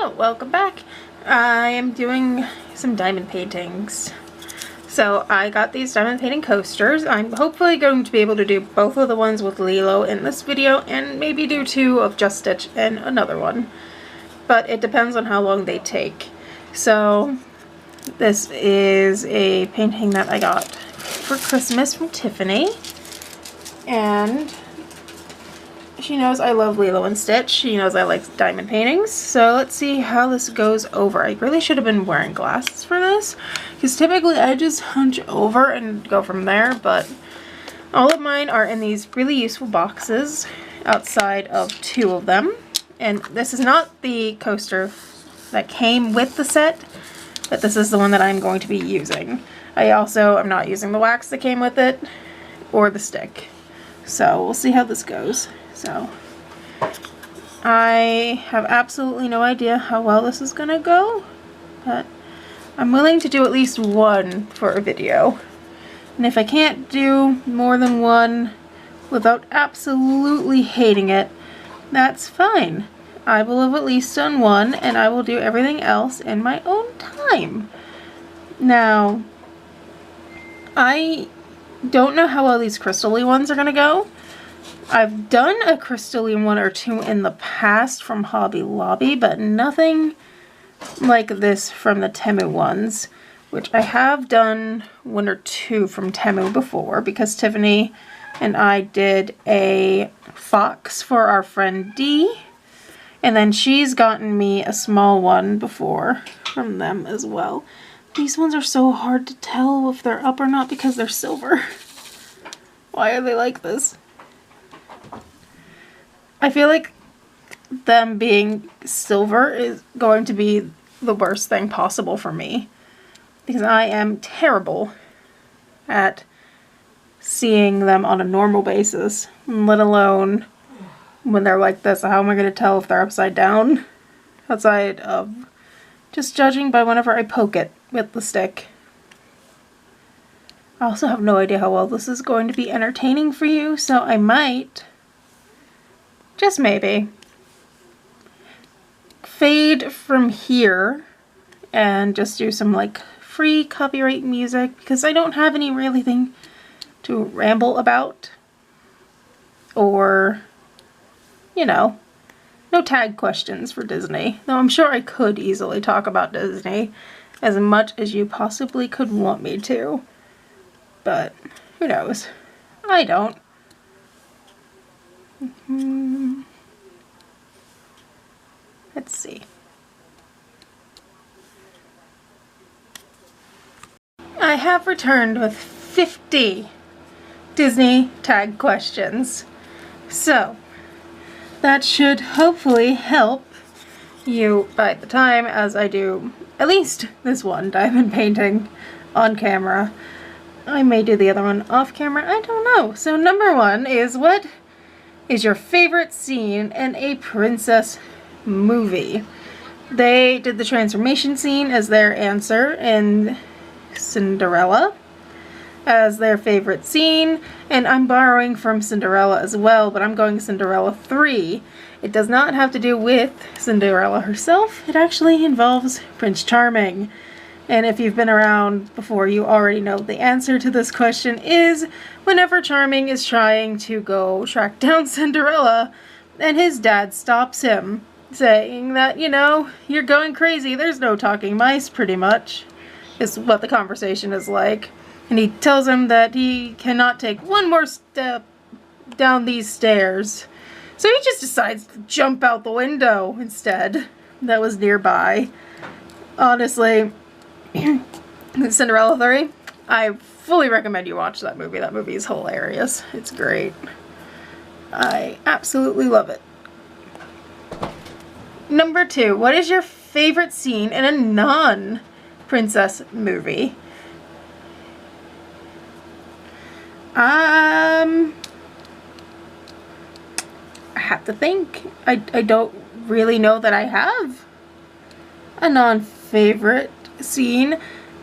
Hello, welcome back. I am doing some diamond paintings. So I got these diamond painting coasters. I'm hopefully going to be able to do both of the ones with Lilo in this video and maybe do two of Just Stitch and another one. But it depends on how long they take. So this is a painting that I got for Christmas from Tiffany. And she knows I love Lilo and Stitch. She knows I like diamond paintings. So let's see how this goes over. I really should have been wearing glasses for this, because typically I just hunch over and go from there, but all of mine are in these really useful boxes outside of two of them. And this is not the coaster that came with the set, but this is the one that I'm going to be using. I also am not using the wax that came with it or the stick. So we'll see how this goes. So I have absolutely no idea how well this is gonna go, but I'm willing to do at least one for a video. And if I can't do more than one without absolutely hating it, that's fine. I will have at least done one, and I will do everything else in my own time. Now, I don't know how well these crystal-y ones are gonna go. I've done a crystalline one or two in the past from Hobby Lobby, but nothing like this from the Temu ones, which I have done one or two from Temu before, because Tiffany and I did a fox for our friend Dee, and then she's gotten me a small one before from them as well. These ones are so hard to tell if they're up or not because they're silver. Why are they like this? I feel like them being silver is going to be the worst thing possible for me, because I am terrible at seeing them on a normal basis, let alone when they're like this. How am I going to tell if they're upside down? Outside of just judging by whenever I poke it with the stick. I also have no idea how well this is going to be entertaining for you, so I might, just maybe, fade from here and just do some like free copyright music, because I don't have any really thing to ramble about, or, you know, no tag questions for Disney. Though I'm sure I could easily talk about Disney as much as you possibly could want me to, but who knows? I don't. Let's see. I have returned with 50 Disney tag questions. So that should hopefully help you by the time as I do at least this one diamond painting on camera. I may do the other one off camera, I don't know. So number one is, what is your favorite scene in a princess movie? They did the transformation scene as their answer in Cinderella as their favorite scene, and I'm borrowing from Cinderella as well, but I'm going Cinderella 3. It does not have to do with Cinderella herself, it actually involves Prince Charming. And if you've been around before, you already know the answer to this question is whenever Charming is trying to go track down Cinderella and his dad stops him, saying that, you know, you're going crazy, there's no talking mice, pretty much, is what the conversation is like. And he tells him that he cannot take one more step down these stairs. So he just decides to jump out the window instead. That was nearby. Honestly, Cinderella 3, I fully recommend you watch that movie. That movie is hilarious. It's great. I absolutely love it. Number 2, what is your favorite scene in a non-princess movie? I have to think. I don't really know that I have a non-favorite scene,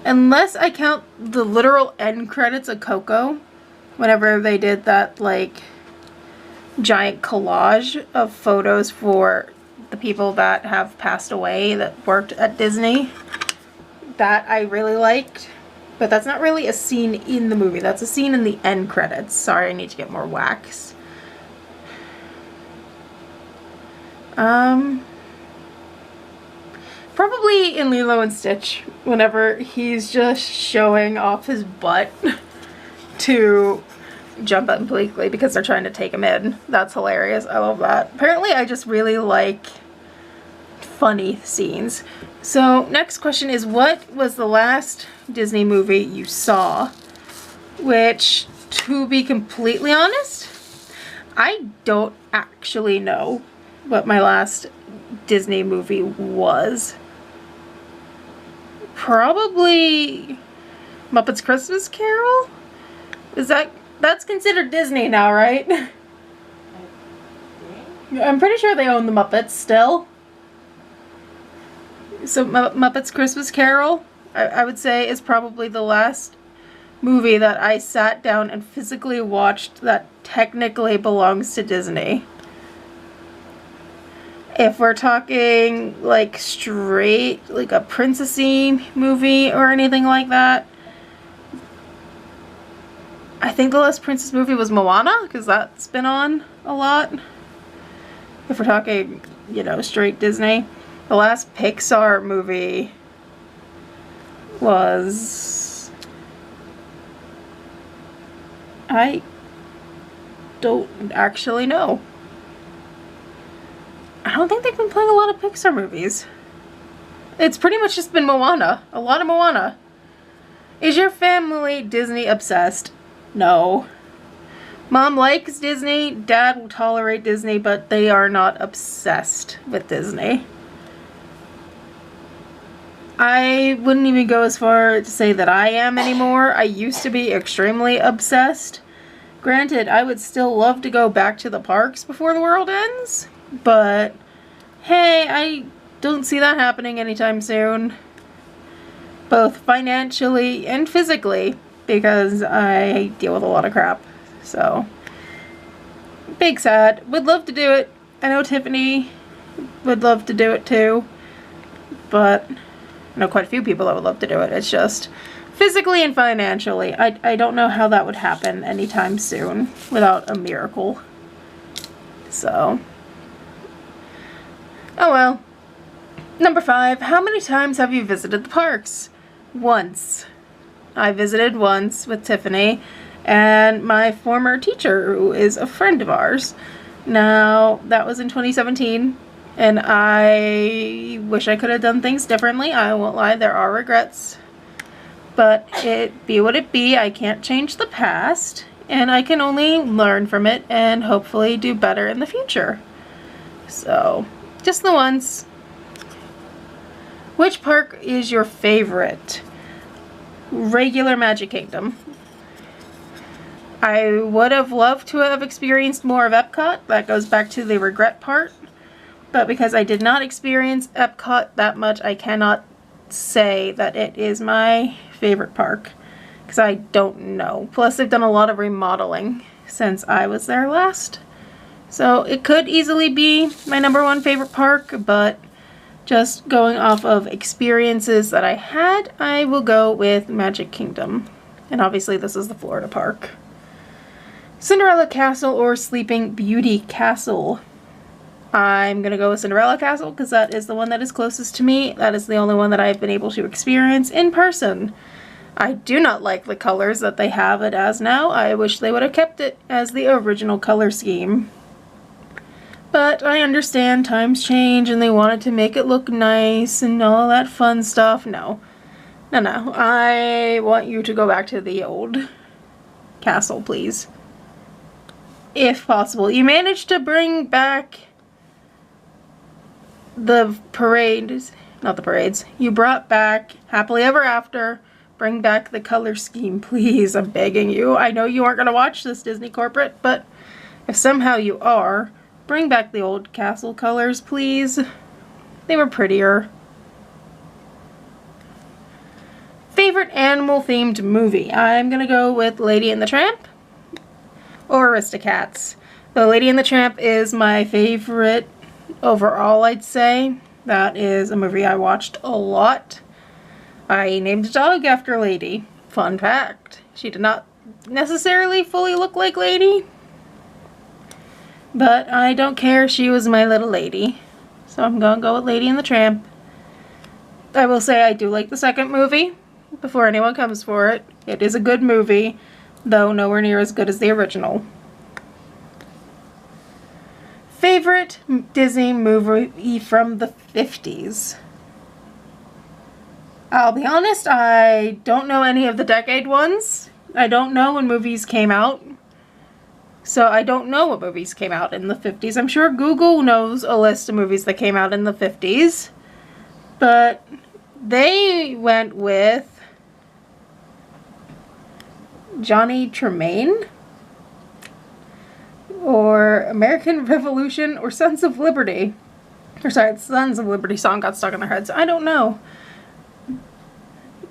unless I count the literal end credits of Coco, whenever they did that like giant collage of photos for the people that have passed away that worked at Disney. That I really liked. But that's not really a scene in the movie. That's a scene in the end credits. Sorry, I need to get more wax. Probably in Lilo and Stitch, whenever he's just showing off his butt to jump up Bleakley because they're trying to take him in. That's hilarious. I love that. Apparently, I just really like funny scenes. So, next question is, what was the last Disney movie you saw? Which, to be completely honest, I don't actually know what my last Disney movie was. Probably Muppets Christmas Carol? That's considered Disney now, right? I'm pretty sure they own the Muppets still. So Muppets Christmas Carol, I would say, is probably the last movie that I sat down and physically watched that technically belongs to Disney. If we're talking like straight, like a princessy movie or anything like that, I think the last princess movie was Moana, because that's been on a lot. If we're talking, you know, straight Disney. The last Pixar movie was... I don't actually know. I don't think they've been playing a lot of Pixar movies. It's pretty much just been Moana. A lot of Moana. Is your family Disney obsessed? No. Mom likes Disney. Dad will tolerate Disney, but they are not obsessed with Disney. I wouldn't even go as far to say that I am anymore. I used to be extremely obsessed. Granted, I would still love to go back to the parks before the world ends. But, hey, I don't see that happening anytime soon. Both financially and physically, because I deal with a lot of crap. So, big sad. Would love to do it. I know Tiffany would love to do it too. But, I know quite a few people that would love to do it. It's just, physically and financially, I don't know how that would happen anytime soon without a miracle. So... oh well. Number 5. How many times have you visited the parks? Once. I visited once with Tiffany and my former teacher, who is a friend of ours. Now, that was in 2017, and I wish I could have done things differently. I won't lie, there are regrets. But it be what it be. I can't change the past, and I can only learn from it and hopefully do better in the future. So... just the once. Which park is your favorite? Regular Magic Kingdom. I would have loved to have experienced more of Epcot. That goes back to the regret part. But because I did not experience Epcot that much, I cannot say that it is my favorite park. Because I don't know. Plus, they've done a lot of remodeling since I was there last. So it could easily be my #1 favorite park, but just going off of experiences that I had, I will go with Magic Kingdom. And obviously this is the Florida park. Cinderella Castle or Sleeping Beauty Castle? I'm going to go with Cinderella Castle because that is the one that is closest to me. That is the only one that I've been able to experience in person. I do not like the colors that they have it as now. I wish they would have kept it as the original color scheme. But I understand times change and they wanted to make it look nice and all that fun stuff. No. No, no. I want you to go back to the old castle, please. If possible. You managed to bring back the parades. Not the parades. You brought back Happily Ever After. Bring back the color scheme, please. I'm begging you. I know you aren't going to watch this, Disney corporate, but if somehow you are... bring back the old castle colors, please. They were prettier. Favorite animal-themed movie? I'm gonna go with Lady and the Tramp or Aristocats. The Lady and the Tramp is my favorite overall, I'd say that is a movie I watched a lot. I named a dog after Lady. Fun fact. She did not necessarily fully look like Lady, but I don't care. She was my little lady. So I'm gonna go with Lady and the Tramp. I will say I do like the second movie before anyone comes for it. It is a good movie, though nowhere near as good as the original. Favorite Disney movie from the 50s? I'll be honest, I don't know any of the decade ones. I don't know when movies came out. So I don't know what movies came out in the 50s. I'm sure Google knows a list of movies that came out in the 50s. But they went with Johnny Tremaine, or American Revolution, or Sons of Liberty. Or sorry, the Sons of Liberty song got stuck in their heads. I don't know.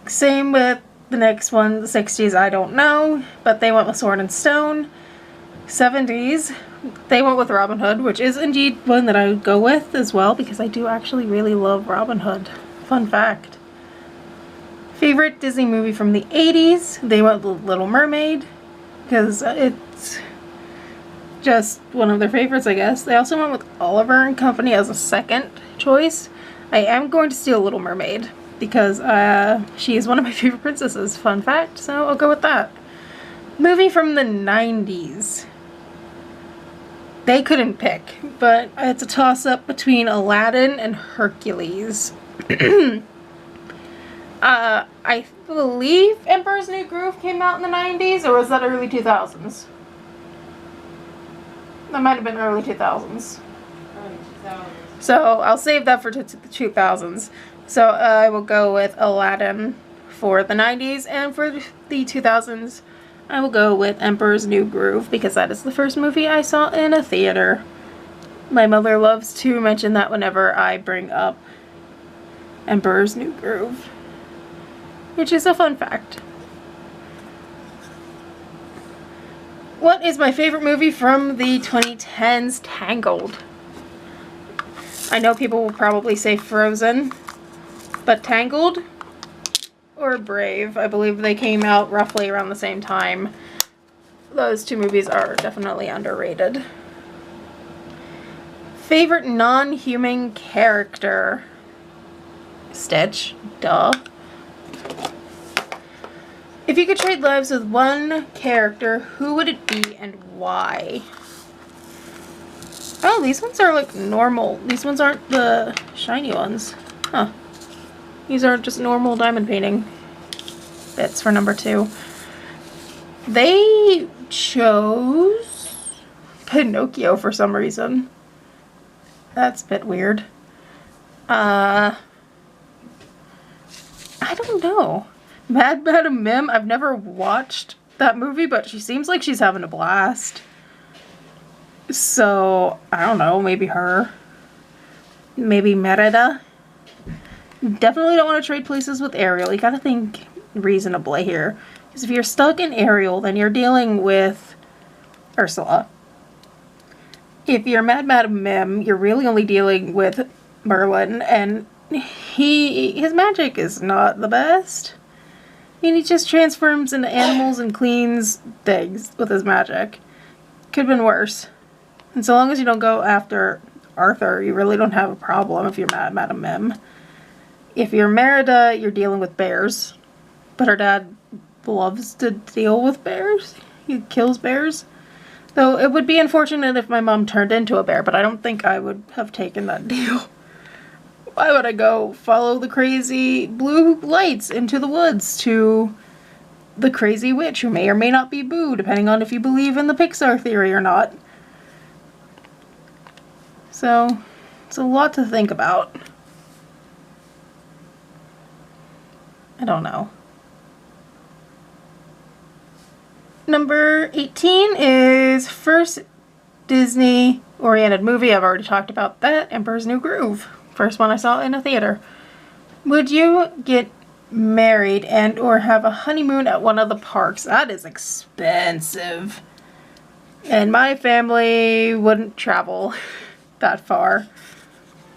Same with the next one, the 60s, I don't know. But they went with Sword and Stone. 70s, they went with Robin Hood, which is indeed one that I would go with as well, because I do actually really love Robin Hood. Fun fact. Favorite Disney movie from the 80s, they went with Little Mermaid, because it's just one of their favorites, I guess. They also went with Oliver and Company as a second choice. I am going to steal Little Mermaid, because she is one of my favorite princesses. Fun fact, so I'll go with that. Movie from the 90s. They couldn't pick, but it's a toss-up between Aladdin and Hercules. I believe Emperor's New Groove came out in the 90s, or was that early 2000s? That might have been early 2000s. So I'll save that for the 2000s. So I will go with Aladdin for the 90s, and for the 2000s, I will go with Emperor's New Groove, because that is the first movie I saw in a theater. My mother loves to mention that whenever I bring up Emperor's New Groove, which is a fun fact. What is my favorite movie from the 2010s? Tangled. I know people will probably say Frozen, but Tangled or Brave, I believe they came out roughly around the same time. Those two movies are definitely underrated. Favorite non-human character? Stitch. Duh. If you could trade lives with one character, who would it be and why? Oh, these ones are like normal. These ones aren't the shiny ones. Huh. These are just normal diamond painting bits for number 2. They chose Pinocchio for some reason. That's a bit weird. I don't know. Mad Madam Mim, I've never watched that movie, but she seems like she's having a blast. So, I don't know, maybe her. Maybe Merida. Definitely don't want to trade places with Ariel. You gotta think reasonably here. Because if you're stuck in Ariel, then you're dealing with Ursula. If you're Mad Madam Mim, you're really only dealing with Merlin, and his magic is not the best. I mean, he just transforms into animals and cleans things with his magic. Could have been worse. And so long as you don't go after Arthur, you really don't have a problem if you're Mad Madam Mim. If you're Merida, you're dealing with bears. But her dad loves to deal with bears. He kills bears. Though it would be unfortunate if my mom turned into a bear, but I don't think I would have taken that deal. Why would I go follow the crazy blue lights into the woods to the crazy witch who may or may not be Boo, depending on if you believe in the Pixar theory or not? So, it's a lot to think about. I don't know. Number 18 is first Disney-oriented movie. I've already talked about that. Emperor's New Groove. First one I saw in a theater. Would you get married and or have a honeymoon at one of the parks? That is expensive. And my family wouldn't travel that far.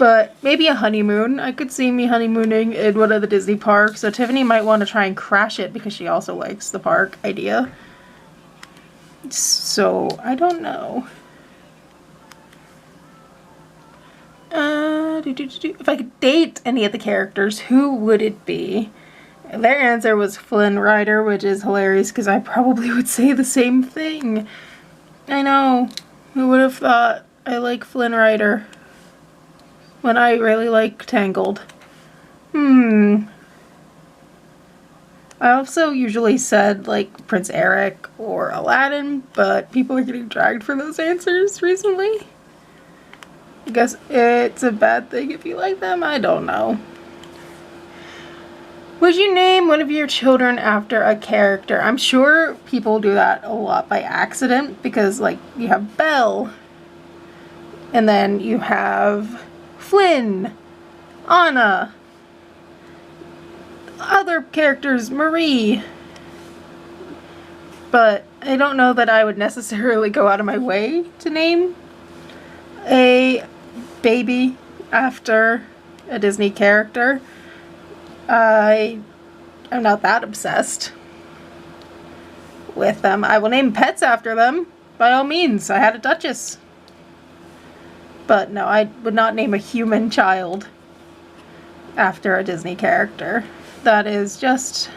But maybe a honeymoon. I could see me honeymooning in one of the Disney parks. So Tiffany might want to try and crash it because she also likes the park idea. So I don't know. If I could date any of the characters, who would it be? Their answer was Flynn Rider, which is hilarious because I probably would say the same thing. I know. Who would have thought I like Flynn Rider when I really like Tangled? I also usually said like Prince Eric or Aladdin, but people are getting dragged for those answers recently. I guess it's a bad thing if you like them. I don't know. Would you name one of your children after a character? I'm sure people do that a lot by accident because, like, you have Belle, and then you have Flynn, Anna, other characters, Marie. But I don't know that I would necessarily go out of my way to name a baby after a Disney character. I am not that obsessed with them. I will name pets after them, by all means. I had a Duchess. But no, I would not name a human child after a Disney character. That is just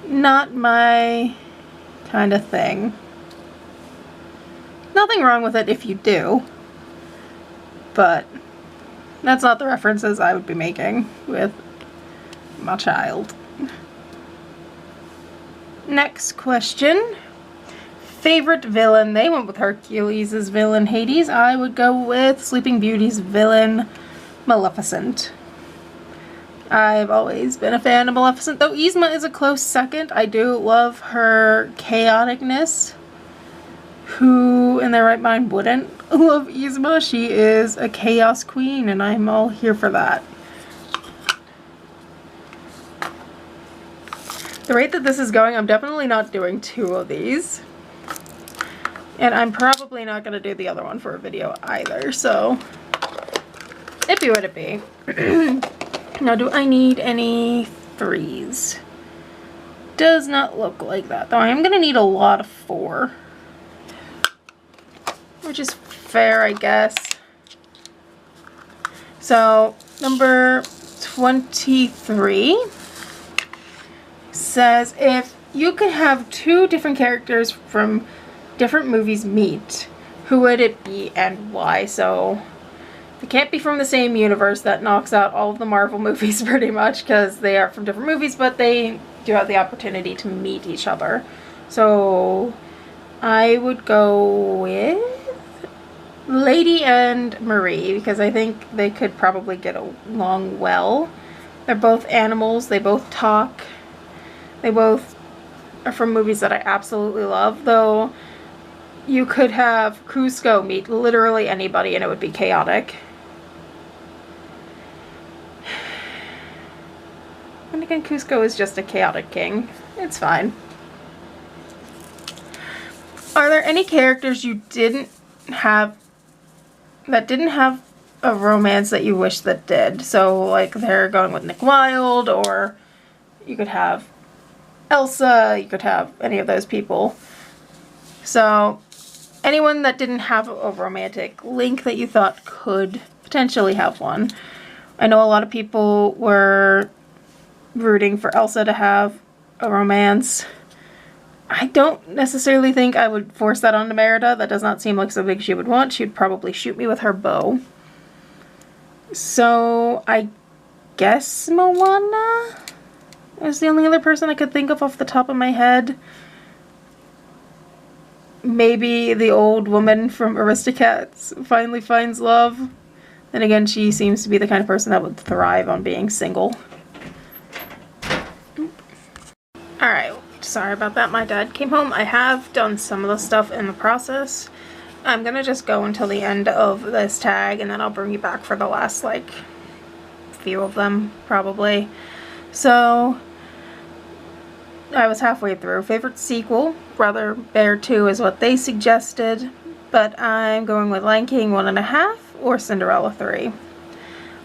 not my kind of thing. Nothing wrong with it if you do, but that's not the references I would be making with my child. Next question. Favorite villain? They went with Hercules' villain, Hades. I would go with Sleeping Beauty's villain, Maleficent. I've always been a fan of Maleficent, though Yzma is a close second. I do love her chaoticness. Who in their right mind wouldn't love Yzma? She is a chaos queen, and I'm all here for that. The rate that this is going, I'm definitely not doing 2 of these. And I'm probably not going to do the other one for a video either, so iffy would it be. Now, do I need any 3s? Does not look like that, though I am going to need a lot of 4. Which is fair, I guess. So, number 23 says, if you could have 2 different characters from different movies meet, who would it be and why? So, they can't be from the same universe. That knocks out all of the Marvel movies pretty much because they are from different movies, but they do have the opportunity to meet each other. So, I would go with Lady and Marie because I think they could probably get along well. They're both animals. They both talk. They both are from movies that I absolutely love, though you could have Cusco meet literally anybody and it would be chaotic. And again, Cusco is just a chaotic king. It's fine. Are there any characters you didn't have a romance that you wish that did? So, like, they're going with Nick Wilde, or you could have Elsa, you could have any of those people. So, anyone that didn't have a romantic link that you thought could potentially have one. I know a lot of people were rooting for Elsa to have a romance. I don't necessarily think I would force that onto Merida. That does not seem like something she would want. She'd probably shoot me with her bow. So, I guess Moana is the only other person I could think of off the top of my head. Maybe the old woman from Aristocats finally finds love. Then again, she seems to be the kind of person that would thrive on being single. Alright, sorry about that. My dad came home. I have done some of the stuff in the process. I'm gonna just go until the end of this tag and then I'll bring you back for the last, like, few of them, probably. So, I was halfway through. Favorite sequel, Brother Bear 2 is what they suggested, but I'm going with Lion King 1.5 or Cinderella 3.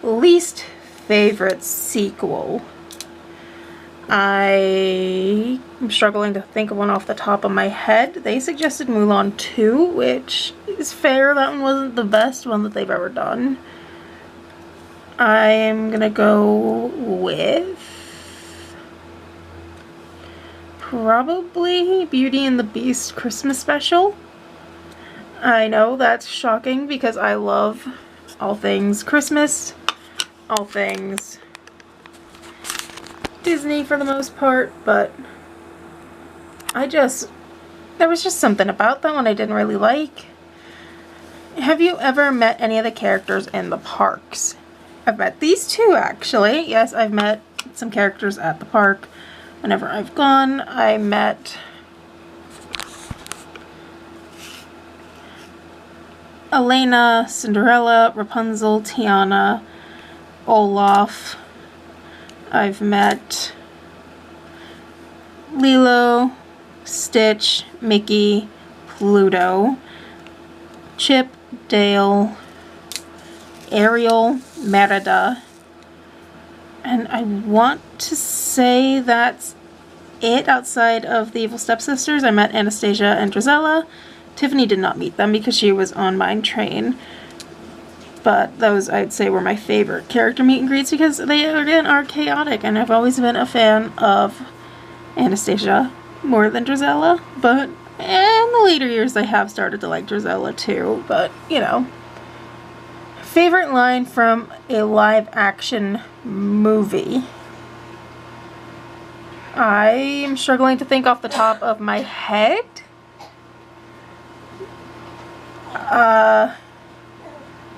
Least favorite sequel. I am struggling to think of one off the top of my head. They suggested Mulan 2, which is fair. That one wasn't the best one that they've ever done. I am gonna go with probably Beauty and the Beast Christmas special. I know that's shocking because I love all things Christmas, all things Disney for the most part, but there was just something about that one I didn't really like. Have you ever met any of the characters in the parks? I've met these two, actually. Yes, I've met some characters at the park whenever I've gone. I met Elena, Cinderella, Rapunzel, Tiana, Olaf. I've met Lilo, Stitch, Mickey, Pluto, Chip, Dale, Ariel, Merida, and I want to say that's it outside of the Evil Stepsisters. I met Anastasia and Drizella. Tiffany did not meet them because she was on Mine Train. But those, I'd say, were my favorite character meet and greets because they, again, are chaotic. And I've always been a fan of Anastasia more than Drizella. But in the later years, I have started to like Drizella too. But, you know. Favorite line from a live-action movie. I am struggling to think off the top of my head.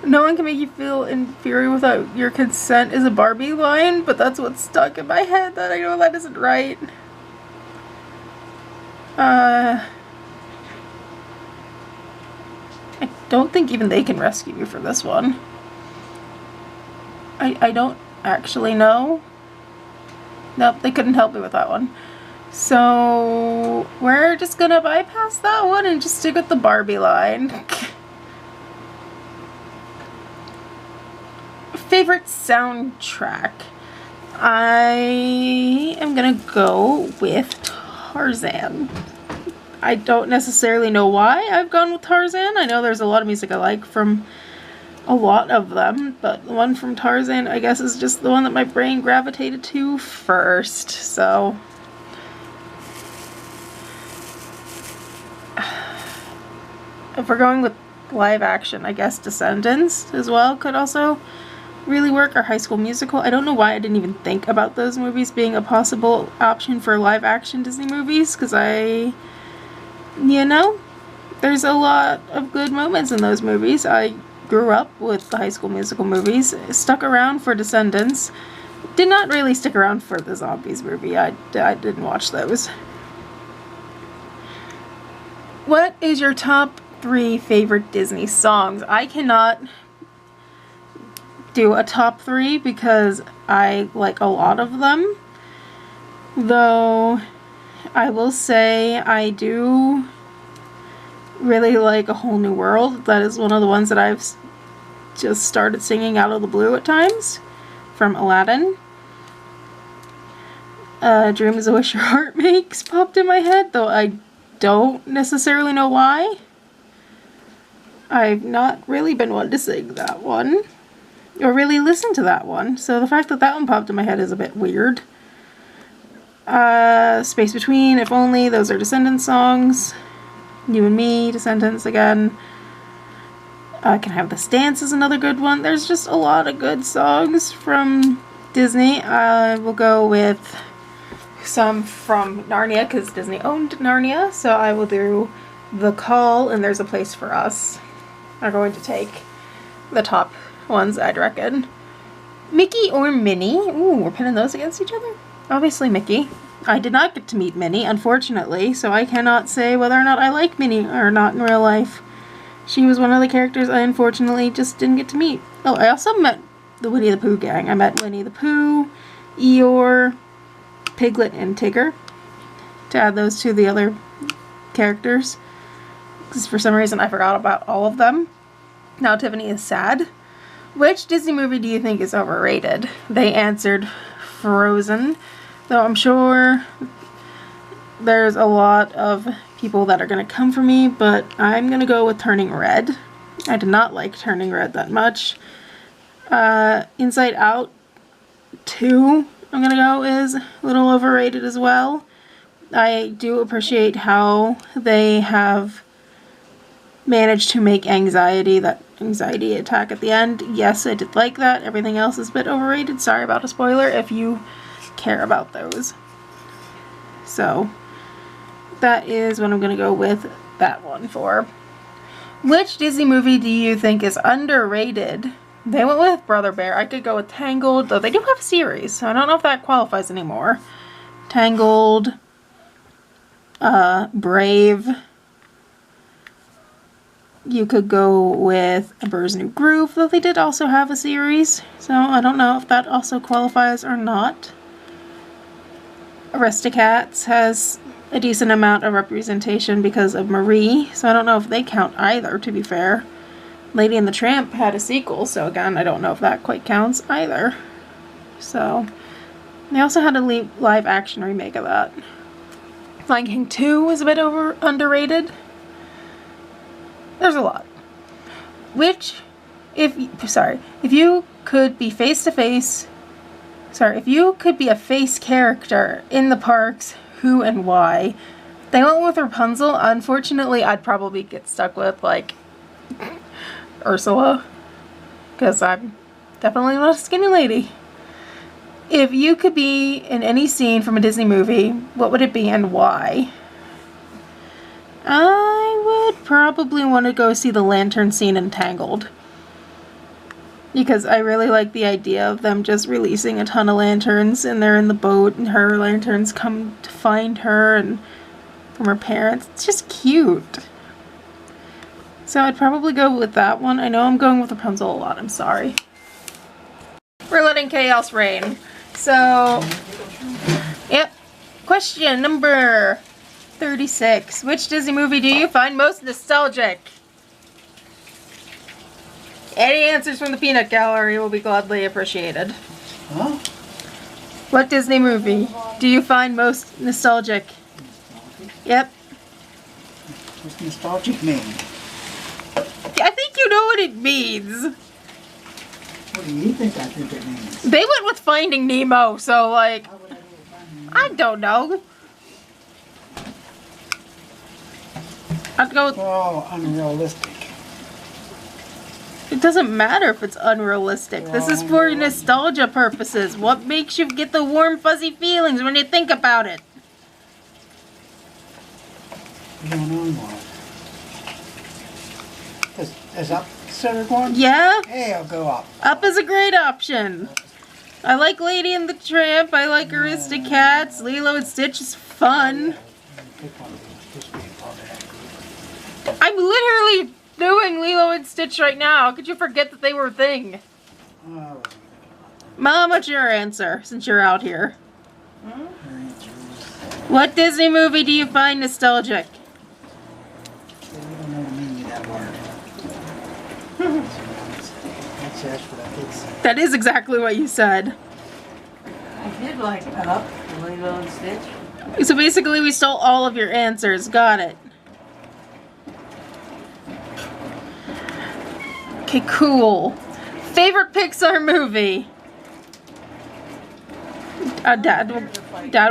No one can make you feel inferior without your consent is a Barbie line, but that's what's stuck in my head that I know that isn't right. I don't think even they can rescue me for this one. I don't actually know. Nope, they couldn't help me with that one. So we're just gonna bypass that one and just stick with the Barbie line. Favorite soundtrack. I am gonna go with Tarzan. I don't necessarily know why I've gone with Tarzan. I know there's a lot of music I like from a lot of them, but the one from Tarzan, I guess, is just the one that my brain gravitated to first, so. If we're going with live action, I guess Descendants as well could also really work, or High School Musical. I don't know why I didn't even think about those movies being a possible option for live action Disney movies, because you know, there's a lot of good moments in those movies. I grew up with the High School Musical movies, stuck around for Descendants, did not really stick around for the Zombies movie. I didn't watch those. What is your top 3 favorite Disney songs? I cannot do a top 3 because I like a lot of them, though I will say I do really like A Whole New World. That is one of the ones that I've just started singing out of the blue at times, from Aladdin. Dream is a Wish Your Heart Makes popped in my head, though I don't necessarily know why. I've not really been one to sing that one, or really listen to that one, so the fact that that one popped in my head is a bit weird. Space Between, If Only, those are Descendants songs. You and Me, Descendants again. Can I Have This Dance is another good one. There's just a lot of good songs from Disney. I will go with some from Narnia, because Disney owned Narnia, so I will do The Call and There's a Place for Us. Are going to take the top ones, I'd reckon. Mickey or Minnie? Ooh, we're pinning those against each other? Obviously Mickey. I did not get to meet Minnie, unfortunately, so I cannot say whether or not I like Minnie or not in real life. She was one of the characters I unfortunately just didn't get to meet. Oh, I also met the Winnie the Pooh gang. I met Winnie the Pooh, Eeyore, Piglet, and Tigger, to add those to the other characters, because for some reason I forgot about all of them. Now Tiffany is sad, Which Disney movie do you think is overrated? They answered Frozen, though I'm sure there's a lot of people that are going to come for me, but I'm going to go with Turning Red. I did not like Turning Red that much. Inside Out 2, I'm going to go, is a little overrated as well. I do appreciate how they have managed to make that anxiety attack at the end. Yes, I did like that. Everything else is a bit overrated. Sorry about a spoiler if you care about those. So that is what I'm going to go with that one for. Which Disney movie do you think is underrated? They went with Brother Bear. I could go with Tangled, though they do have a series, so I don't know if that qualifies anymore. Tangled, Brave. You could go with A Bird's New Groove, though they did also have a series, so I don't know if that also qualifies or not. Aristocats has a decent amount of representation because of Marie, so I don't know if they count either, to be fair. Lady and the Tramp had a sequel, so again, I don't know if that quite counts either. So, they also had a live action remake of that. Lion King 2 was a bit underrated. There's a lot. If you could be if you could be a face character in the parks, who and why? They went with Rapunzel. Unfortunately, I'd probably get stuck with, like, Ursula, because I'm definitely not a skinny lady. If you could be in any scene from a Disney movie, what would it be and why? I would probably want to go see the lantern scene in Tangled, because I really like the idea of them just releasing a ton of lanterns and they're in the boat and her lanterns come to find her and from her parents. It's just cute. So I'd probably go with that one. I know I'm going with Rapunzel a lot, I'm sorry. We're letting chaos reign. So, yep. Question number 36. Which Disney movie do you find most nostalgic? Any answers from the peanut gallery will be gladly appreciated. Huh? What Disney movie do you find most nostalgic? Yep. What's nostalgic mean? I think you know what it means. What do you think I think it means? They went with Finding Nemo, so like, How would I know Finding Nemo? I don't know. I'd go with, Oh, unrealistic. it doesn't matter if it's unrealistic. This is for nostalgia purposes. What makes you get the warm, fuzzy feelings when you think about it? You don't know what. Is Up considered one? Yeah? Hey, I'll go Up. Up is a great option. I like Lady and the Tramp. I like Aristocats. Lilo and Stitch is fun. Pick one of these. Just be a part of that group. I'm literally doing Lilo and Stitch right now. How could you forget that they were a thing? Oh, Mom, what's your answer since you're out here? your answer is... What Disney movie do you find nostalgic? You don't know the meaning of that word. That's for that pizza. That is exactly what you said. I did like Up, Lilo and Stitch. So basically we stole all of your answers. Got it. Okay, cool. Favorite Pixar movie? Dad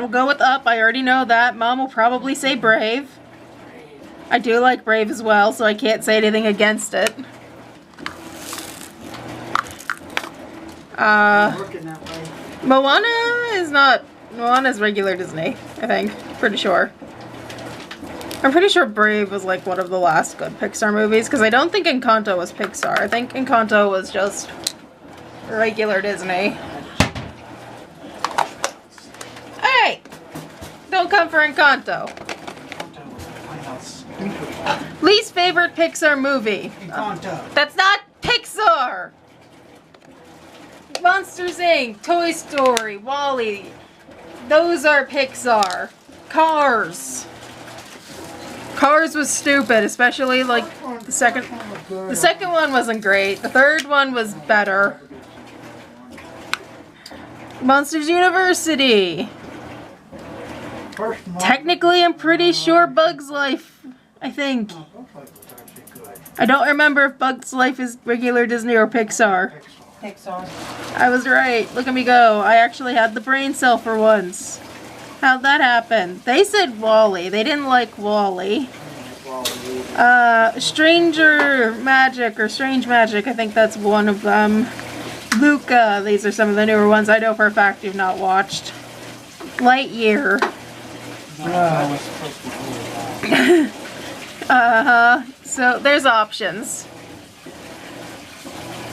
will go with Up. I already know that. Mom will probably say Brave. I do like Brave as well, so I can't say anything against it. Working that way. Moana's regular Disney, I think. Pretty sure. I'm pretty sure Brave was like one of the last good Pixar movies, because I don't think Encanto was Pixar. I think Encanto was just regular Disney. Hey! Don't come for Encanto. Least favorite Pixar movie? Encanto. That's not Pixar! Monsters Inc., Toy Story, WALL-E. Those are Pixar. Cars. Cars was stupid, especially like the second. The second one wasn't great. The third one was better. Monsters University. First month. Technically, I'm pretty sure Bug's Life. I think. Looks like it's actually good. I don't remember if Bug's Life is regular Disney or Pixar. Pixar. I was right. Look at me go. I actually had the brain cell for once. How'd that happen? They said Wall-E. They didn't like Wall-E. Stranger Magic or Strange Magic. I think that's one of them. Luca. These are some of the newer ones I know for a fact you've not watched. Lightyear. So there's options.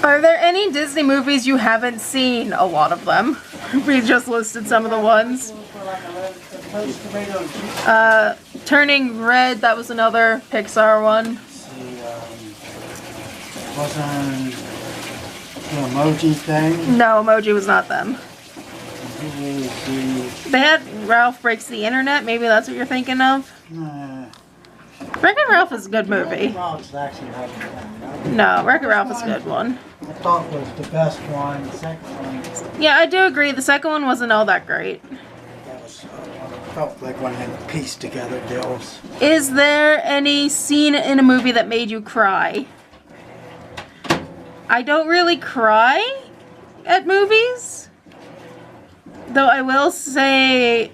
Are there any Disney movies you haven't seen? A lot of them. We just listed some of the ones. Turning Red, that was another Pixar one. Wasn't the emoji thing? No, Emoji was not them. They had Ralph Breaks the Internet. Maybe that's what you're thinking of. Wreck-It Ralph is a good movie. No, Wreck-It Ralph is a good one. I thought was the best one. The second one. Yeah, I do agree. The second one wasn't all that great. That was felt like one of them pieced together deals. Is there any scene in a movie that made you cry? I don't really cry at movies. Though I will say,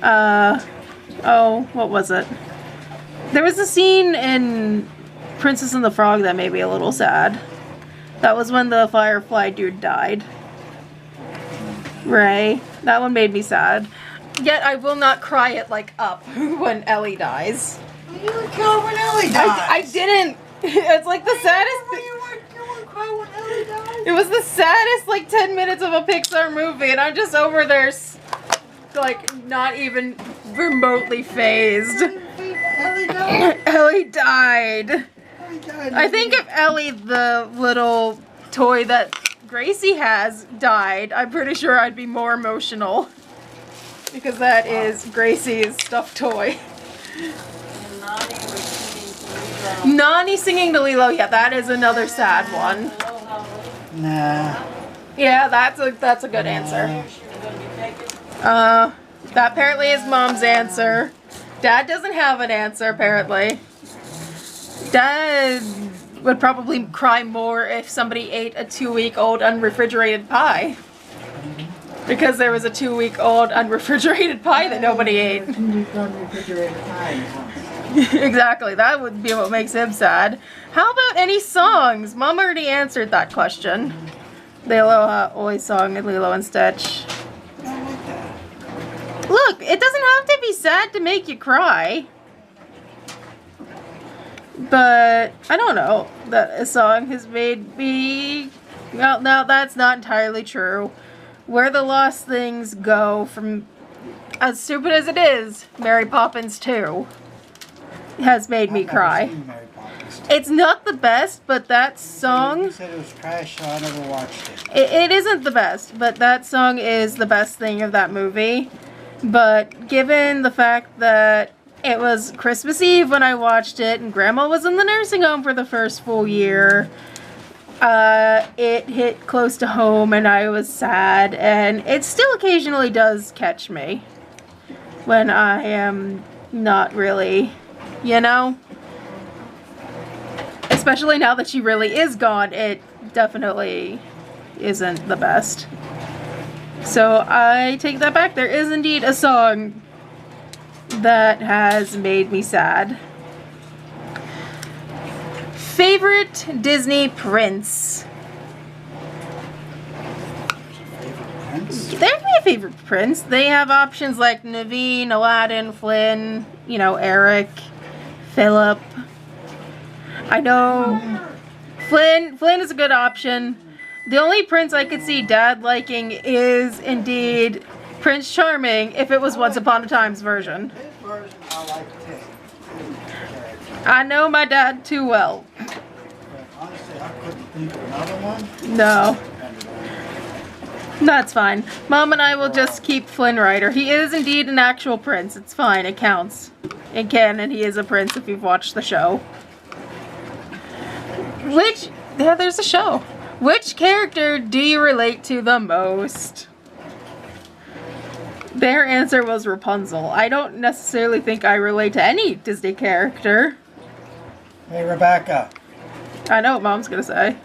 oh, what was it? There was a scene in Princess and the Frog that made me a little sad. That was when the Firefly dude died. Ray. That one made me sad. Yet I will not cry at like Up when Ellie dies. You would cry when Ellie dies. I didn't. It's like the saddest. You would cry when Ellie dies. It was the saddest like 10 minutes of a Pixar movie, and I'm just over there, like not even remotely phased. Ellie died. Ellie died. Ellie died. I think if Ellie, the little toy that Gracie has, died, I'm pretty sure I'd be more emotional. Because that is Gracie's stuffed toy. Nani singing to Lilo, yeah, that is another sad one. Nah. Yeah, that's a good answer. That apparently is Mom's answer. Dad doesn't have an answer, apparently. Dad would probably cry more if somebody ate a 2-week-old unrefrigerated pie. Because there was a 2-week-old unrefrigerated pie that nobody ate. Exactly, that would be what makes him sad. How about any songs? Mom already answered that question. The Aloha Oi song and Lilo and Stitch. Look, it doesn't have to be sad to make you cry. But, I don't know that a song has made me... Well, no, that's not entirely true. Where the Lost Things Go, from as stupid as it is, Mary Poppins 2 has made me cry. It's not the best, but that song... You said it was trash, so I never watched it. It isn't the best, but that song is the best thing of that movie. But given the fact that it was Christmas Eve when I watched it, and Grandma was in the nursing home for the first full year, it hit close to home and I was sad, and it still occasionally does catch me when I am not really, you know? Especially now that she really is gone, it definitely isn't the best. So I take that back. There is indeed a song that has made me sad. Favorite Disney prince? There'd be a favorite prince. They have options like Naveen, Aladdin, Flynn, you know, Eric, Philip. I know Flynn is a good option. The only prince I could see Dad liking is indeed Prince Charming if it was Once Upon a Time's version. His version I liked too. I know my dad too well. Honestly, I couldn't think of another one. No. That's fine. Mom and I will just keep Flynn Rider. He is indeed an actual prince. It's fine. It counts. In canon, he is a prince if you've watched the show. Yeah, there's a show. Which character do you relate to the most? Their answer was Rapunzel. I don't necessarily think I relate to any Disney character. Hey, Rebecca. I know what Mom's gonna say.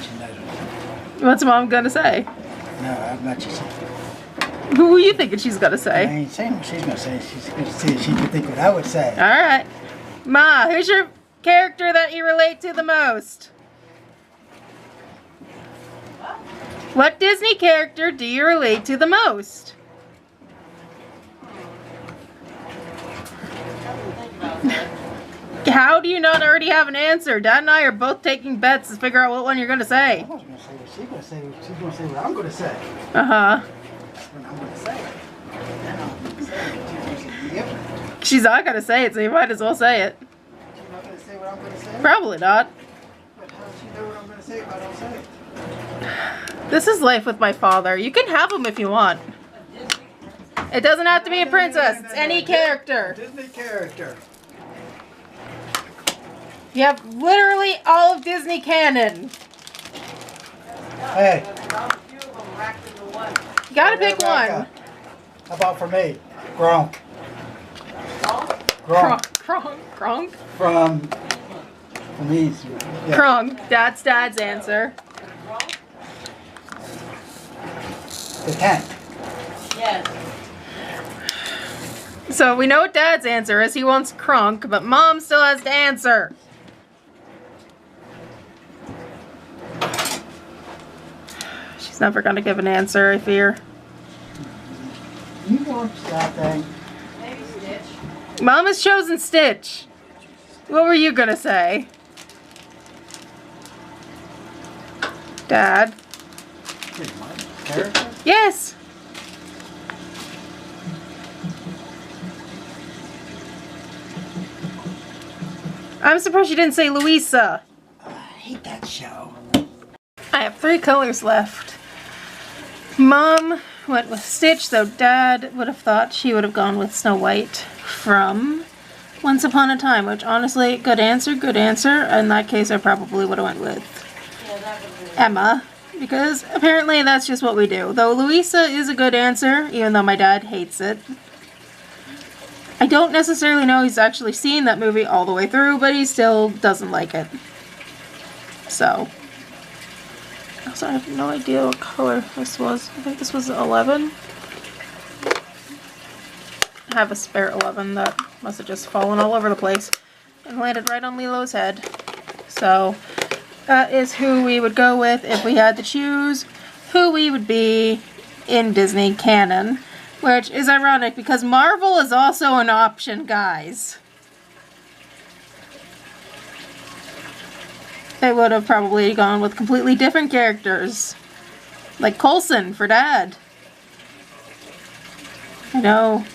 She knows. What's Mom gonna say? No, I'm not just. Who are you thinking she's gonna I say? ain't saying what she's gonna say. She's gonna see if she can think what I would say. Alright. Ma, who's your character that you relate to the most? What Disney character do you relate to the most? How do you not already have an answer? Dad and I are both taking bets to figure out what one you're gonna say. I was gonna say what she's gonna say. She's gonna say what I'm gonna say. Uh-huh. What I'm gonna say. Then I'm gonna say it. She's gonna say different. She's not gonna say it, so you might as well say it. She's not gonna say what I'm gonna say. Probably not. But how does she know what I'm gonna say if I don't say it? This is life with my father. You can have him if you want. It doesn't have to be a princess. It's any character. Disney character. You have literally all of Disney canon. Hey. You gotta pick Rebecca. one. How about for me? Gronk. Kronk. Gronk. Kronk. From these. Yeah. Kronk. That's Dad's answer. The tank. Yes. So we know what Dad's answer is. He wants Kronk, but Mom still has to answer. She's never gonna give an answer, I fear. You watch that thing. Maybe Stitch. Mom has chosen Stitch. What were you gonna say? Dad? Character? Yes! I'm surprised you didn't say Louisa. I hate that show. I have 3 colors left. Mom went with Stitch, though Dad would have thought she would have gone with Snow White from Once Upon a Time, which honestly, good answer, good answer. In that case, I probably would have went with Emma, because apparently that's just what we do. Though Louisa is a good answer, even though my dad hates it. I don't necessarily know he's actually seen that movie all the way through, but he still doesn't like it. So. Also, I have no idea what color this was. I think this was 11. I have a spare 11 that must have just fallen all over the place and landed right on Lilo's head. So, that is who we would go with if we had to choose who we would be in Disney canon. Which is ironic because Marvel is also an option, guys. They would have probably gone with completely different characters. Like Coulson for Dad. I know.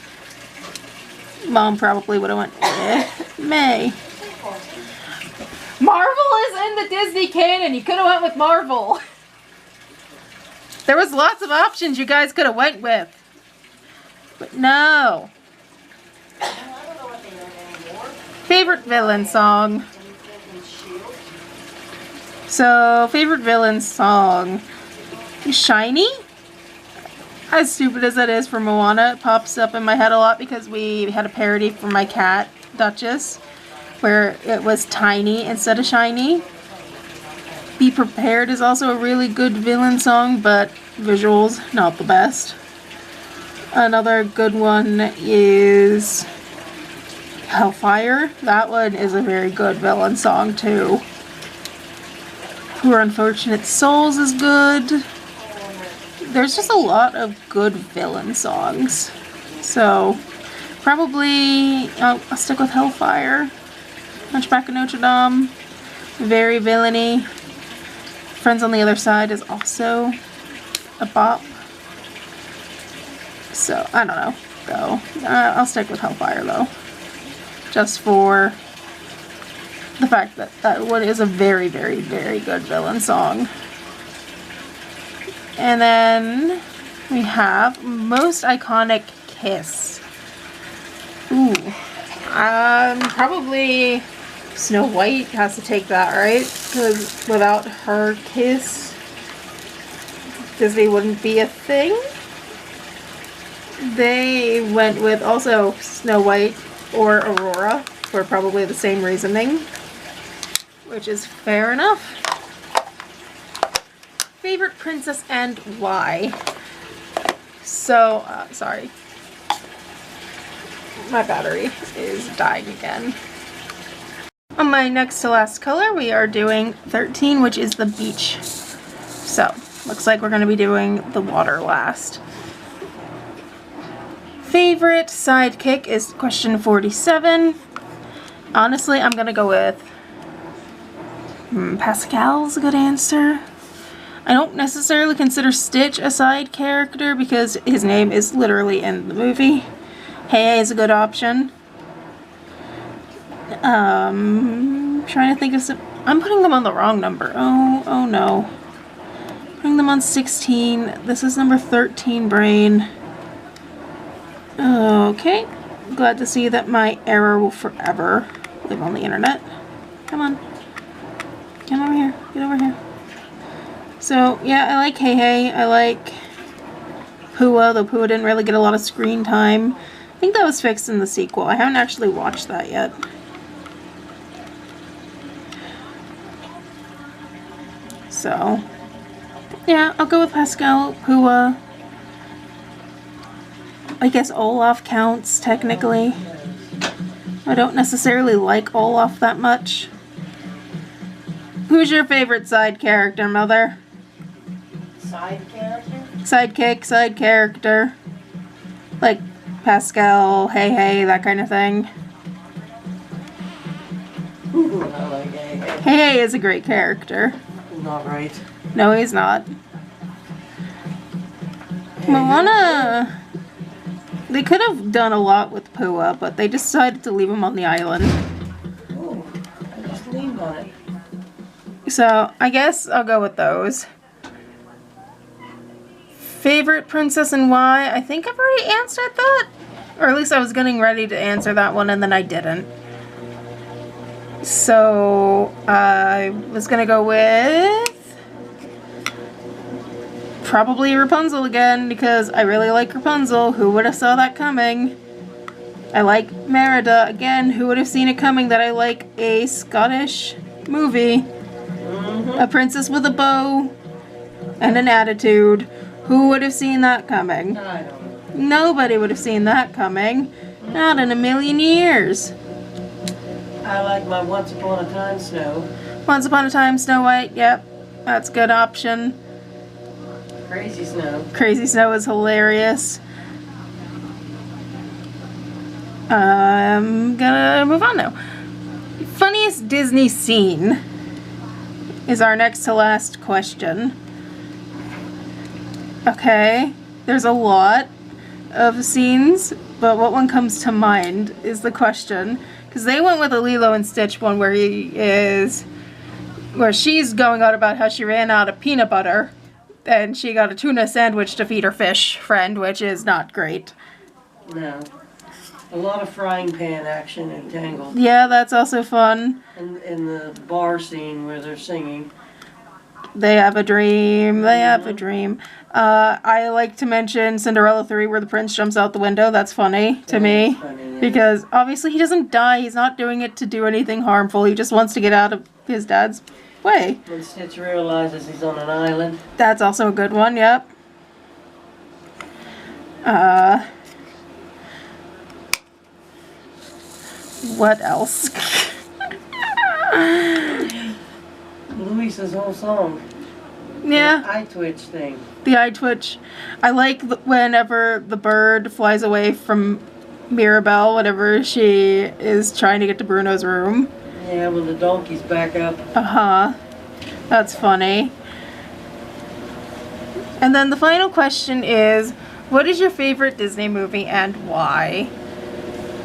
Mom probably would have went with May. Marvel is in the Disney canon. You could have went with Marvel. There was lots of options you guys could have went with. But no. Favorite villain song. So, favorite villain song. Shiny? As stupid as that is for Moana, it pops up in my head a lot because we had a parody for my cat, Duchess, where it was Tiny instead of Shiny. Be Prepared is also a really good villain song, but visuals, not the best. Another good one is Hellfire. That one is a very good villain song too. Poor Unfortunate Souls is good. There's just a lot of good villain songs. So, probably I'll stick with Hellfire. Hunchback of Notre Dame. Very villainy. Friends on the Other Side is also a bop. So, I don't know, though. I'll stick with Hellfire, though. Just for the fact that that one is a very, very, very good villain song. And then we have most iconic kiss. Ooh. Probably Snow White has to take that, right? Because without her kiss, Disney wouldn't be a thing. They went with also Snow White or Aurora for probably the same reasoning, which is fair enough. Favorite princess and why? So, sorry. My battery is dying again. On my next to last color, we are doing 13, which is the beach. So, looks like we're going to be doing the water last. Favorite sidekick is question 47. Honestly, I'm going to go with Pascal's a good answer. I don't necessarily consider Stitch a side character because his name is literally in the movie. Hey is a good option. Trying to think of some. I'm putting them on the wrong number. Oh no. Putting them on 16. This is number 13, brain. Okay. Glad to see that my error will forever live on the internet. Come on. Come over here. Get over here. So, yeah, I like Hey. I like Pua, though Pua didn't really get a lot of screen time. I think that was fixed in the sequel. I haven't actually watched that yet. So, yeah, I'll go with Pascal, Pua. I guess Olaf counts, technically. I don't necessarily like Olaf that much. Who's your favorite side character, Mother? Side character? Sidekick, side character. Like Pascal, Hey, that kind of thing. Ooh, I like Hey. Hey is a great character. Not right. No, he's not. Moana. They could have done a lot with Pua, but they decided to leave him on the island. Oh, I just leaned on it. So, I guess I'll go with those. Favorite princess and why? I think I've already answered that. Or at least I was getting ready to answer that one and then I didn't. So, I was gonna go with probably Rapunzel again because I really like Rapunzel. Who would have saw that coming? I like Merida. Again, who would have seen it coming that I like a Scottish movie? A princess with a bow and an attitude. Who would have seen that coming? I don't know. Nobody would have seen that coming. Not in a million years. I like my Once Upon a Time Snow. Once Upon a Time, Snow White. Yep, that's a good option. Crazy Snow. Crazy Snow is hilarious. I'm gonna move on now. Funniest Disney scene is our next to last question. Okay, there's a lot of scenes, but what one comes to mind is the question. Because they went with a Lilo and Stitch one where she's going on about how she ran out of peanut butter and she got a tuna sandwich to feed her fish friend, which is not great. No. A lot of frying pan action in Tangled. Yeah, that's also fun. And in the bar scene where they're singing. They have a dream. They have a dream. I like to mention Cinderella 3 where the prince jumps out the window. That's funny to me. Funny, yeah. Because obviously he doesn't die. He's not doing it to do anything harmful. He just wants to get out of his dad's way. When Stitch realizes he's on an island. That's also a good one, yep. What else? Luis's whole song. Yeah. The eye twitch thing. The eye twitch. I like whenever the bird flies away from Mirabelle, whenever she is trying to get to Bruno's room. Yeah, when the donkey's back up. Uh-huh. That's funny. And then the final question is, what is your favorite Disney movie and why?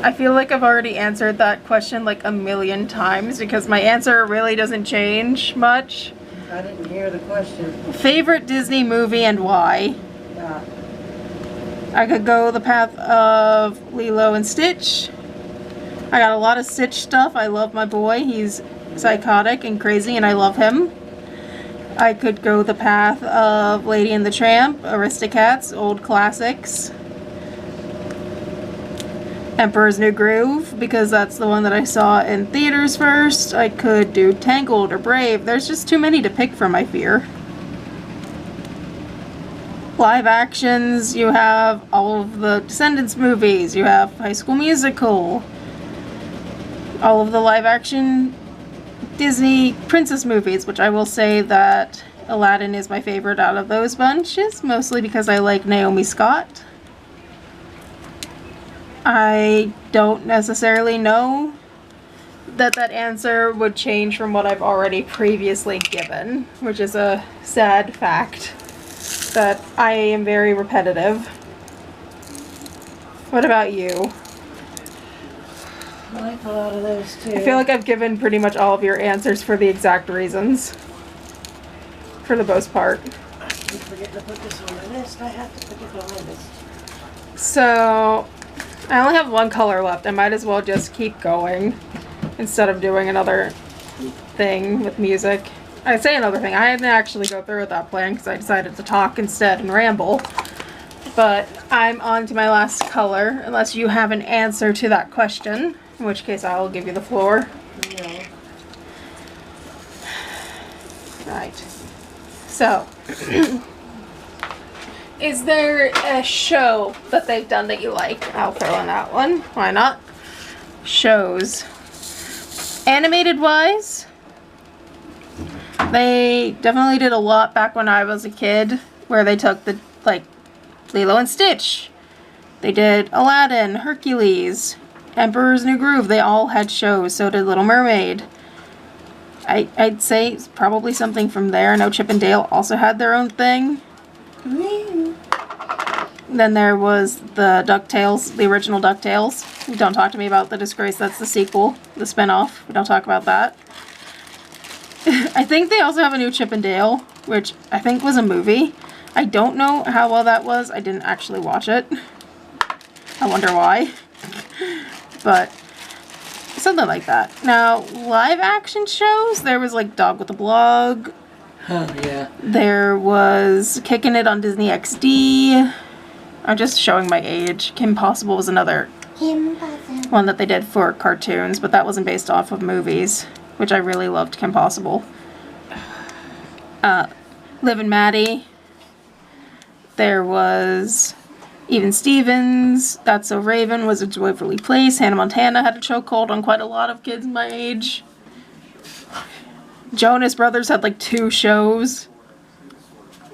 I feel like I've already answered that question like a million times because my answer really doesn't change much. I didn't hear the question. Favorite Disney movie and why? Yeah. I could go the path of Lilo and Stitch. I got a lot of Stitch stuff. I love my boy. He's psychotic and crazy and I love him. I could go the path of Lady and the Tramp, Aristocats, old classics. Emperor's New Groove, because that's the one that I saw in theaters first. I could do Tangled or Brave. There's just too many to pick from, I fear. Live actions, you have all of the Descendants movies. You have High School Musical. All of the live action Disney princess movies, which I will say that Aladdin is my favorite out of those bunches, mostly because I like Naomi Scott. I don't necessarily know that that answer would change from what I've already previously given, which is a sad fact that I am very repetitive. What about you? I like a lot of those too. I feel like I've given pretty much all of your answers for the exact reasons. For the most part. I keep forgetting to put this on my list. I have to put it on my list. So, I only have one color left. I might as well just keep going instead of doing another thing with music. I say another thing. I didn't actually go through with that plan because I decided to talk instead and ramble. But I'm on to my last color, unless you have an answer to that question, in which case I will give you the floor. No. Right. So, is there a show that they've done that you like? I'll throw in that one. Why not? Shows. Animated wise, they definitely did a lot back when I was a kid, where they took the, like, Lilo and Stitch. They did Aladdin, Hercules, Emperor's New Groove. They all had shows. So did Little Mermaid. I'd say it's probably something from there. I know Chip and Dale also had their own thing. Then there was the DuckTales, the original DuckTales. Don't talk to me about The Disgrace. That's the sequel, the spinoff. We don't talk about that. I think they also have a new Chip and Dale, which I think was a movie. I don't know how well that was. I didn't actually watch it. I wonder why. But something like that. Now, live action shows, there was like Dog with a Blog. Oh, yeah. There was Kicking It on Disney XD. I'm just showing my age. Kim Possible was another one that they did for cartoons, but that wasn't based off of movies, which I really loved Kim Possible. Liv and Maddie. There was Even Stevens. That's So Raven was a Waverly Place. Hannah Montana had a chokehold on quite a lot of kids my age. Jonas Brothers had like 2 shows.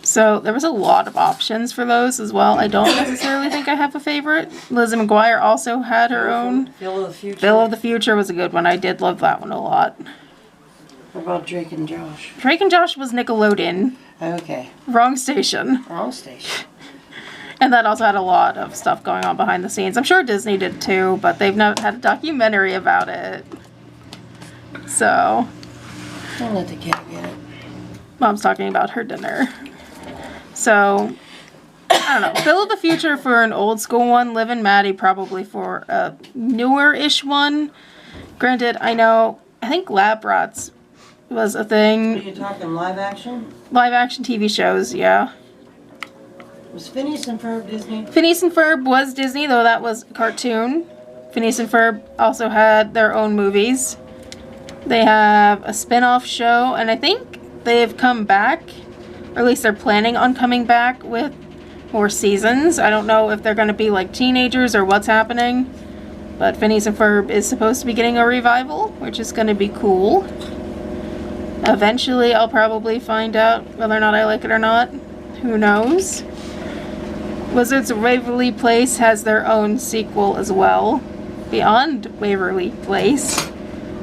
So there was a lot of options for those as well. I don't necessarily think I have a favorite. Lizzie McGuire also had her own. Phil of the Future. Phil of the Future was a good one. I did love that one a lot. What about Drake and Josh? Drake and Josh was Nickelodeon. Okay. Wrong station. Wrong station. And that also had a lot of stuff going on behind the scenes. I'm sure Disney did too, but they've not had a documentary about it. So, Don't let the cat get it. Mom's talking about her dinner. So, I don't know. Phil of the Future for an old school one. Liv and Maddie probably for a newer-ish one. Granted, I think Lab Rats was a Are thing. you talking live action? Live action TV shows, yeah. Was Phineas and Ferb Disney? Phineas and Ferb was Disney, though that was a cartoon. Phineas and Ferb also had their own movies. They have a spin-off show, and I think they've come back, or at least they're planning on coming back with more seasons. I don't know if they're going to be like teenagers or what's happening, but Phineas and Ferb is supposed to be getting a revival, which is going to be cool. Eventually, I'll probably find out whether or not I like it or not. Who knows? Wizards of Waverly Place has their own sequel as well. Beyond Waverly Place.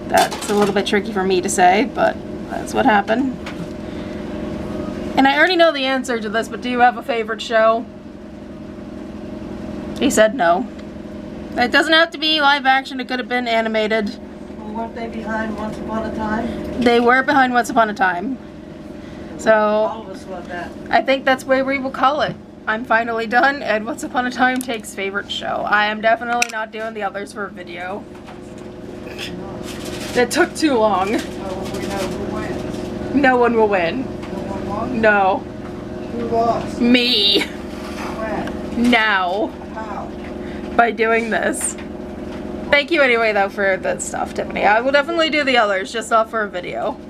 That's a little bit tricky for me to say, but that's what happened. And I already know the answer to this, but do you have a favorite show? He said no. It doesn't have to be live action, it could have been animated. Well, weren't they behind Once Upon a Time? They were behind Once Upon a Time. So All of us love that. I think that's where we will call it. I'm finally done, and Once Upon a Time takes favorite show. I am definitely not doing the others for a video. It took too long. Oh, well, we know who wins. No one will win. No one won? No. Who lost? Me. When? Now. How? By doing this. Thank you anyway though for the stuff, Tiffany. I will definitely do the others, just not for a video.